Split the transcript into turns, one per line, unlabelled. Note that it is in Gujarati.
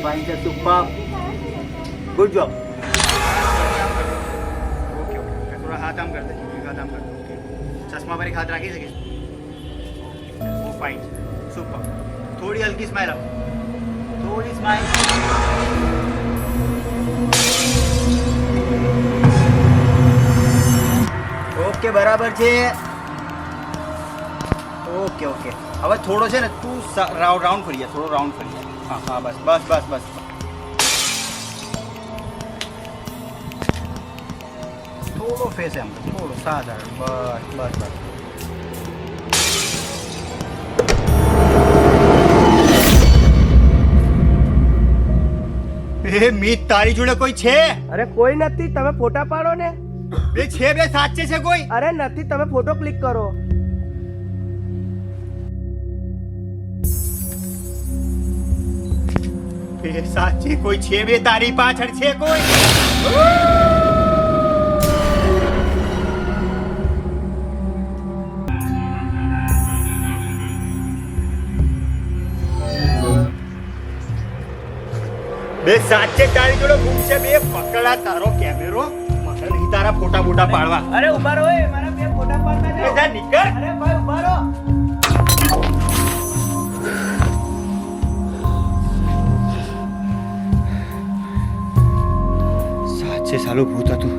Fine sir, super, good job.
Okay okay थोड़ा हाथ आम कर दे, हाथ आम कर दे। चश्मा पर एक हाथ રાખી શકે? ઓ ફાઇન, સુપર. થોડી હલકી સ્માઈલ આપ, થોડી સ્માઈલ. ઓકે બરાબર છે. ઓકે ઓકે હવે થોડો છે ને તું રાઉન્ડ ફરી જા, થોડો રાઉન્ડ ફરી જા. હા હા બસ બસ બસ બસ. થોડો ફેસ એમ થોડો સાધારણ, બસ બસ બસ. એ મીત તારી જોડે કોઈ છે?
અરે કોઈ નથી, તમે ફોટા પાડો ને.
બે છે, બે સાચે છે કોઈ?
અરે નથી, તમે ફોટો ક્લિક કરો.
બે સાચે કોઈ છે, બે તારી પાછળ છે કોઈ? બે સાચે તારી જોડે ભૂખ છે, બે પકડા તારો કેમેરો, મને નહીં તારા ફોટા બોટા પાડવા.
અરે ઉભા રહો, એ મારા બે ફોટા પાડવા
એ
દો.
જા નીકળ.
અરે ભાઈ ઉભા રહો.
સાચે સાલું ભૂત હતું.